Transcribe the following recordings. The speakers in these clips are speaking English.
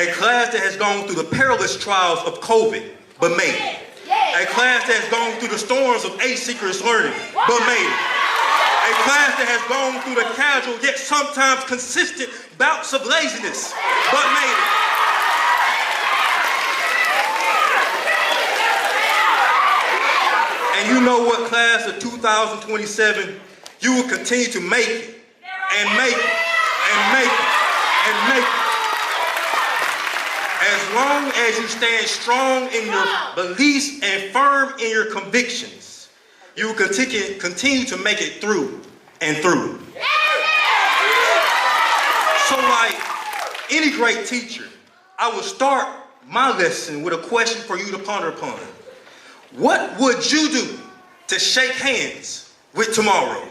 A class that has gone through the perilous trials of COVID, but made it. A class that has gone through the storms of asynchronous learning, but made it. A class that has gone through the casual yet sometimes consistent bouts of laziness, but made it. And you know what, class of 2027, you will continue to make it, and make it, and make it, and make it. As long as you stand strong in your beliefs and firm in your convictions, you will continue to make it through and through. So like any great teacher, I will start my lesson with a question for you to ponder upon. What would you do to shake hands with tomorrow?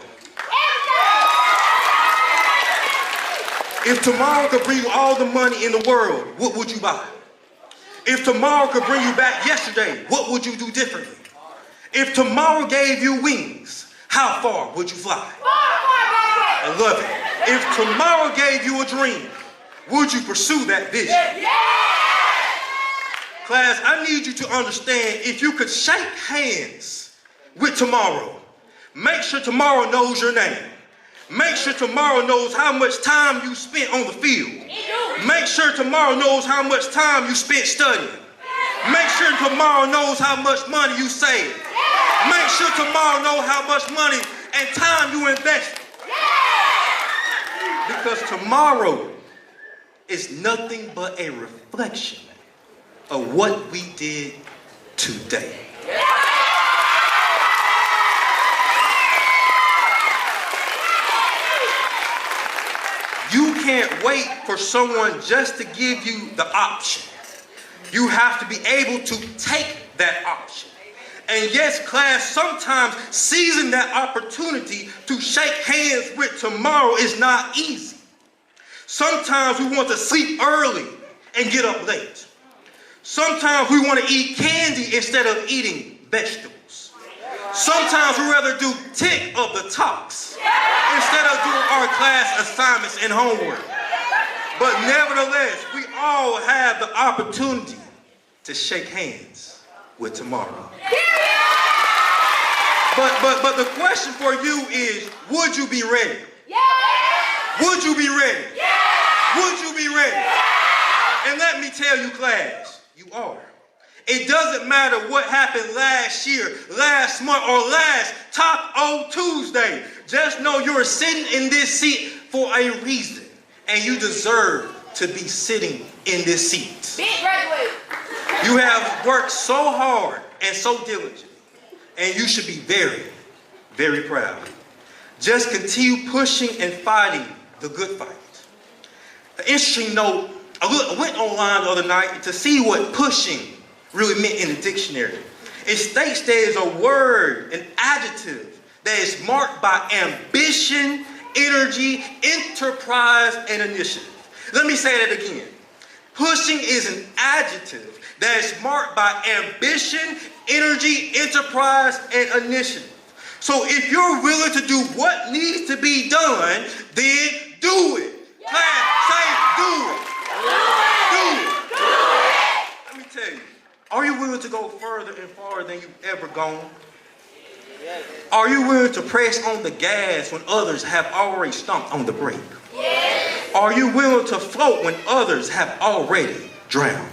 If tomorrow could bring you all the money in the world, what would you buy? If tomorrow could bring you back yesterday, what would you do differently? If tomorrow gave you wings, how far would you fly? I love it. If tomorrow gave you a dream, would you pursue that vision? Class, I need you to understand, if you could shake hands with tomorrow, make sure tomorrow knows your name. Make sure tomorrow knows how much time you spent on the field. Make sure tomorrow knows how much time you spent studying. Make sure tomorrow knows how much money you saved. Make sure tomorrow knows how much money and time you invested. Because tomorrow is nothing but a reflection of what we did today. You can't wait for someone just to give you the option. You have to be able to take that option. And yes, class, sometimes seizing that opportunity to shake hands with tomorrow is not easy. Sometimes we want to sleep early and get up late. Sometimes we want to eat candy instead of eating vegetables. Sometimes we rather do tick of the talks instead of doing our class assignments and homework. But nevertheless, we all have the opportunity to shake hands with tomorrow. But the question for you is, would you be ready? Would you be ready? Would you be ready? And let me tell you, class, you are. It doesn't matter what happened last year, last month, or last Taco Tuesday. Just know you're sitting in this seat for a reason, and you deserve to be sitting in this seat. You have worked so hard and so diligently, and you should be very, very proud. Just continue pushing and fighting the good fight. An interesting note, I went online the other night to see what pushing really meant in the dictionary. It states there is a word, an adjective, that is marked by ambition, energy, enterprise, and initiative. Let me say that again. Pushing is an adjective that is marked by ambition, energy, enterprise, and initiative. So if you're willing to do what needs to be done, then do it. Class, say do it. Do it. Let me tell you, are you willing to go further and farther than you've ever gone? Are you willing to press on the gas when others have already stomped on the brake? Are you willing to float when others have already drowned?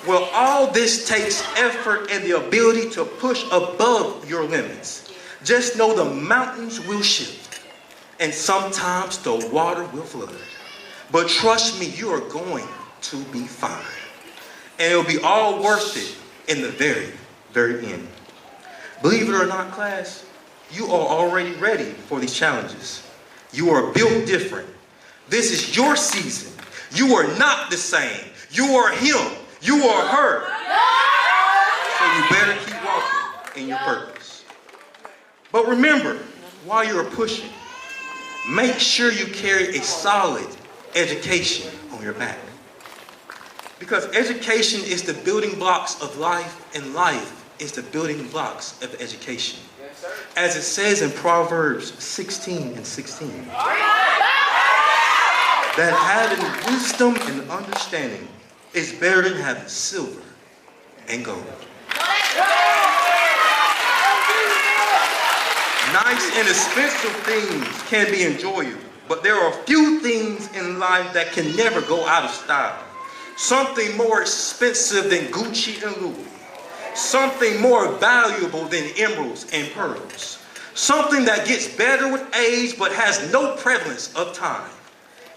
Well, all this takes effort and the ability to push above your limits. Just know the mountains will shift, and sometimes the water will flood. But trust me, you are going to be fine. And it'll be all worth it in the very, very end. Believe it or not, class, you are already ready for these challenges. You are built different. This is your season. You are not the same. You are him. You are her. So you better keep walking in your purpose. But remember, while you're pushing, make sure you carry a solid education on your back. Because education is the building blocks of life, and life is the building blocks of education. As it says in Proverbs 16:16. that having wisdom and understanding is better than having silver and gold. Nice and expensive things can be enjoyable, but there are few things in life that can never go out of style. Something more expensive than Gucci and Louis. Something more valuable than emeralds and pearls. Something that gets better with age but has no prevalence of time.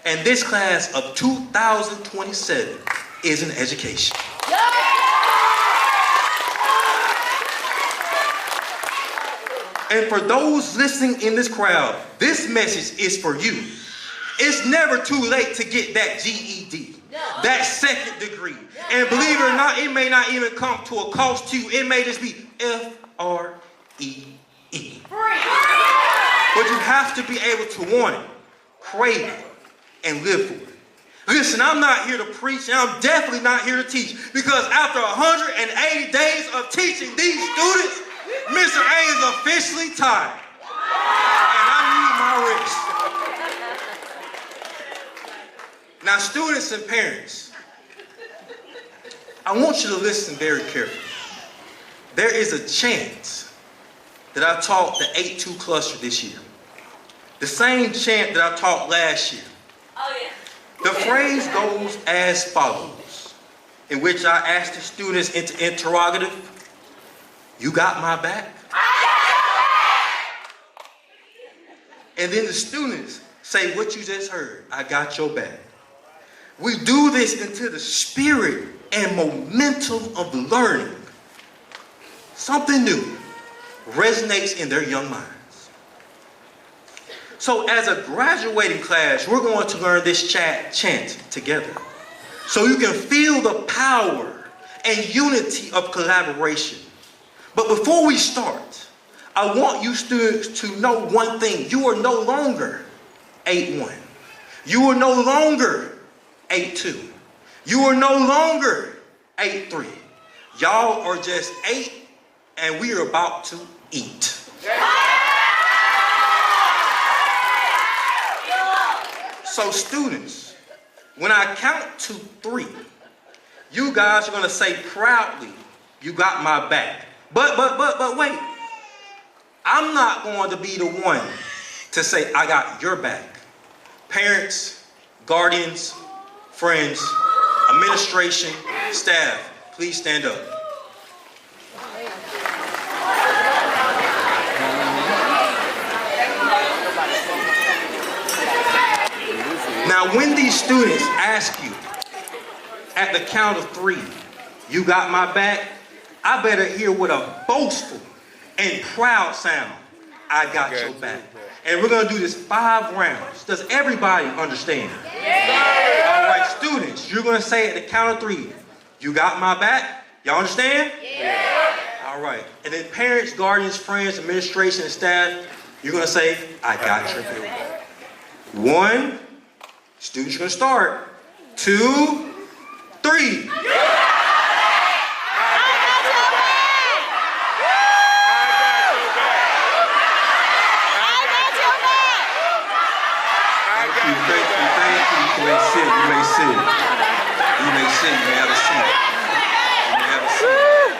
And this class of 2027 is an education. And for those listening in this crowd, this message is for you. It's never too late to get that GED, that second degree. And believe it or not, it may not even come to a cost to you. It may just be F-R-E-E. But you have to be able to want it, crave it, and live for it. Listen, I'm not here to preach, and I'm definitely not here to teach, because after 180 days of teaching these students, Mr. A is officially tired, and I need my rest. Now, students and parents, I want you to listen very carefully. There is a chant that I taught the 8-2 cluster this year. The same chant that I taught last year. Oh, yeah. The phrase goes as follows, in which I asked the students interrogative, "You got my back?" And then the students say what you just heard, "I got your back." We do this until the spirit and momentum of learning something new resonates in their young minds. So as a graduating class, we're going to learn this chant together, so you can feel the power and unity of collaboration. But before we start, I want you students to know one thing. You are no longer 8-1. You are no longer 8-2. You are no longer 8-3. Y'all are just 8, and we are about to eat. So students, when I count to 3, you guys are going to say proudly, "You got my back." But wait. I'm not going to be the one to say, "I got your back." Parents, guardians, friends, administration, staff, please stand up. Now, when these students ask you at the count of 3, "You got my back," I better hear with a boastful and proud sound, "I got your back." And we're going to do this 5 rounds. Does everybody understand? Yeah. All right, students, you're going to say at the count of 3, "You got my back." Y'all understand? Yeah. All right. And then parents, guardians, friends, administration, and staff, you're going to say, "I got your back." 1, students are going to start. 2, 3. You may sit, you may sit. You may sit, you may have a seat. You may have a seat.